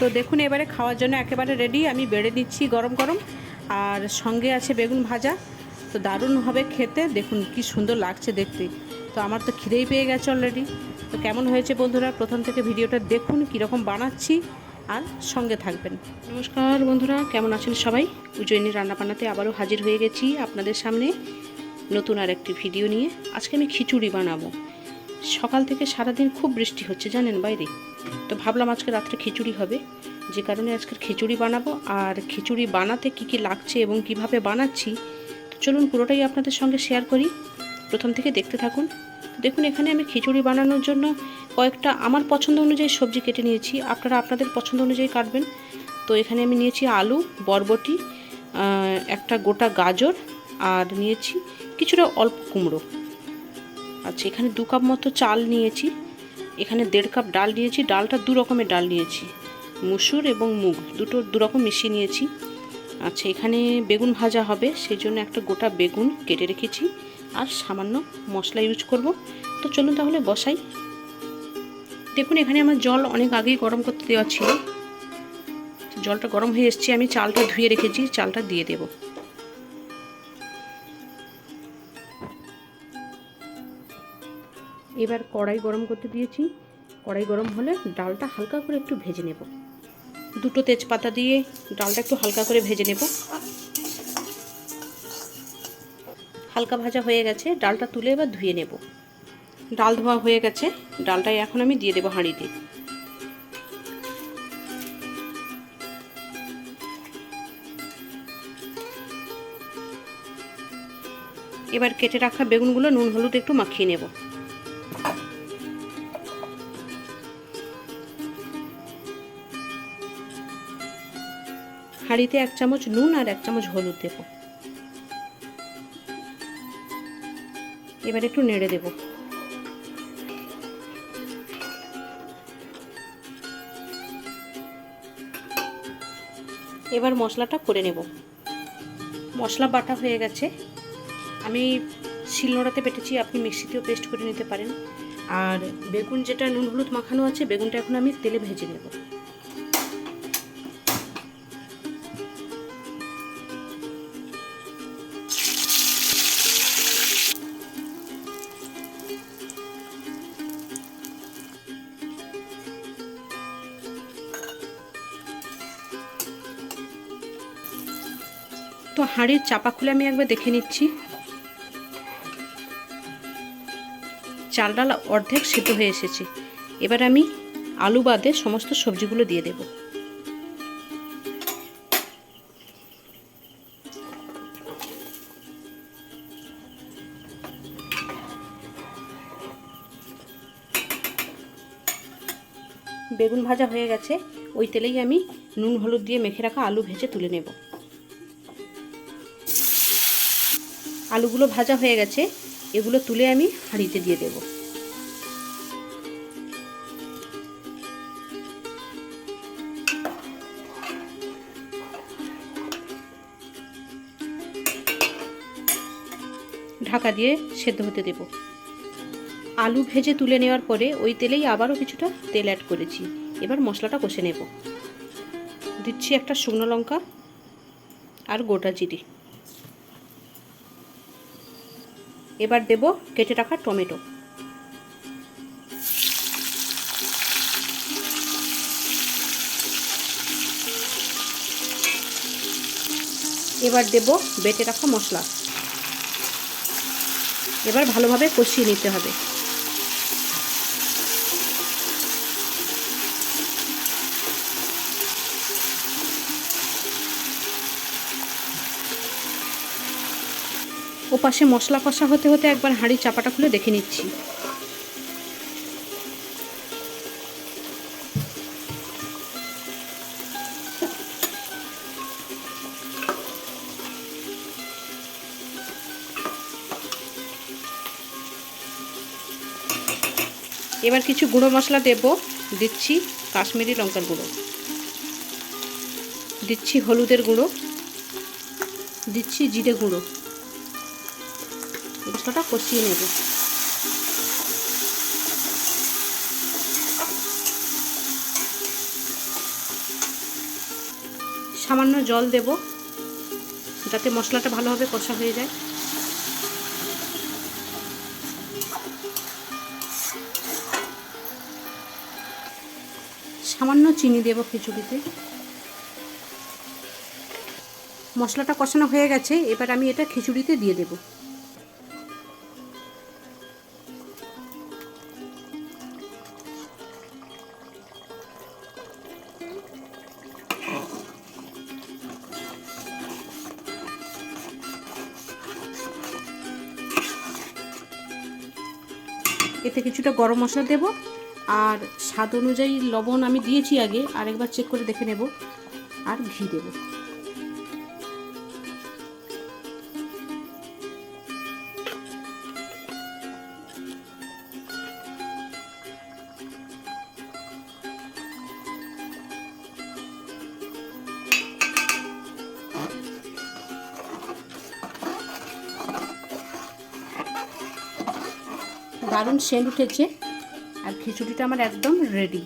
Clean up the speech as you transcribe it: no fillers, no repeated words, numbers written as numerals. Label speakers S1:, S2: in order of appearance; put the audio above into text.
S1: তো দেখুন এবারে খাওয়ার জন্য একেবারে রেডি। আমি বেড়ে নিচ্ছি গরম গরম, আর সঙ্গে আছে বেগুন ভাজা। তো দারুণ হবে খেতে, দেখুন কি সুন্দর লাগছে দেখতে। তো আমার তো খিদেই পেয়ে গেছে অলরেডি। তো কেমন হয়েছে বন্ধুরা, প্রথম থেকে ভিডিওটা দেখুন কীরকম বানাচ্ছি, আর সঙ্গে থাকবেন। নমস্কার বন্ধুরা, কেমন আছেন সবাই? উজ্জয়িনী রান্নাবান্নাতে আবারও হাজির হয়ে গেছি আপনাদের সামনে নতুন আর একটি ভিডিও নিয়ে। আজকে আমি খিচুড়ি বানাবো। সকাল থেকে সারাদিন খুব বৃষ্টি হচ্ছে জানেন বাইরে, তো ভাবলাম আজকে রাত্রে খিচুড়ি হবে, যে কারণে আজকের খিচুড়ি বানাবো। আর খিচুড়ি বানাতে কি কি লাগছে এবং কিভাবে বানাচ্ছি, তো চলুন পুরোটাই আপনাদের সঙ্গে শেয়ার করি, প্রথম থেকে দেখতে থাকুন। দেখুন এখানে আমি খিচুড়ি বানানোর জন্য কয়েকটা আমার পছন্দ অনুযায়ী সবজি কেটে নিয়েছি, আপনারা আপনাদের পছন্দ অনুযায়ী কাটবেন। তো এখানে আমি নিয়েছি আলু, বরবটি, একটা গোটা গাজর, আর নিয়েছি কিছুটা অল্প কুমড়ো। আচ্ছা, এখানে 2 কাপ মতো চাল নিয়েছি, এখানে 1.5 কাপ ডাল নিয়েছি। ডালটা 2 রকমের ডাল নিয়েছি, মুসুর এবং মুগ, দুটো 2 রকম মিশিয়ে নিয়েছি। আচ্ছা, এখানে বেগুন ভাজা হবে, সেই জন্য একটা গোটা বেগুন কেটে রেখেছি, আর সামান্য মশলা ইউজ করব। তো চলুন তাহলে বসাই। দেখুন এখানে আমার জল অনেক আগেই গরম করতে দেওয়া ছিল, জলটা গরম হয়ে এসছে। আমি চালটা ধুয়ে রেখেছি, চালটা দিয়ে দেব। এবার কড়াই গরম করতে দিয়েছি, কড়াই গরম হলে ডালটা হালকা করে একটু ভেজে নেব। 2 তেজপাতা দিয়ে ডালটা একটু হালকা করে ভেজে নেব। হালকা ভাজা হয়ে গেছে, ডালটা তুলে এবার ধুয়ে নেব। ডাল ধোয়া হয়ে গেছে, ডালটাই এখন আমি দিয়ে দেবো হাঁড়িতে। এবার কেটে রাখা বেগুনগুলো নুন হলুদ একটু মাখিয়ে নেব। হাঁড়িতে 1 চামচ নুন আর 1 চামচ হলুদ দেব। এবার একটু নেড়ে দেব। এবার মশলাটা করে নেব। মশলা বাটা হয়ে গেছে, আমি শিলনোড়াতে বেটেছি, আপনি মিক্সিতেও পেস্ট করে নিতে পারেন। আর বেগুন যেটা নুন হলুদ মাখানো আছে, বেগুনটা এখন আমি তেলে ভেজে নেব। তো হাঁড়ির চাপা খুলে আমি একবার দেখে নিচ্ছি। চাল ডাল অর্ধেক সিদ্ধ হয়ে এসেছে। এবার আমি আলু বাদে সমস্ত সবজিগুলো দিয়ে দেব। বেগুন ভাজা হয়ে গেছে, ওই তেলেই আমি নুন হলুদ দিয়ে মেখে রাখা আলু ভেজে তুলে নেব। আলুগুলো ভাজা হয়ে গেছে, এগুলো তুলে আমি হাঁড়িতে দিয়ে দেব। ঢাকা দিয়ে সেদ্ধ হতে দেব। আলু ভেজে তুলে নেওয়ার পরে ওই তেলেই আবারও কিছুটা তেল অ্যাড করেছি। এবার মশলাটা কষে নেব। দিচ্ছি একটা শুকনো লঙ্কা আর গোটা জিরে। এবার দেব কেটে রাখা টমেটো। এবার দেব বেটে রাখা মশলা। এবার ভালোভাবে কষিয়ে নিতে হবে। ওপাশে মশলা কষা হতে হতে একবার হাঁড়ির চাপাটা খুলে দেখে নিচ্ছি। এবার কিছু গুঁড়ো মশলা দেব। দিচ্ছি কাশ্মীরি লঙ্কার গুঁড়ো, দিচ্ছি হলুদের গুঁড়ো, দিচ্ছি জিরে গুঁড়ো। মশলাটা কষিয়ে নেব। সামান্য জল দেব যাতে মশলাটা ভালোভাবে কষা হয়ে যায়। সামান্য চিনি দেব খিচুড়িতে। মশলাটা কষানো হয়ে গেছে, এবার আমি এটা খিচুড়িতে দিয়ে দেব। এতে কিছুটা গরম মশলা দেব, আর স্বাদ অনুযায়ী লবণ আমি দিয়েছি আগে, আরেকবার চেক করে দেখে নেব, আর ঘি দেব। দারুণ সেন্ট উঠেছে, আর খিচুড়িটা আমার একদম রেডি।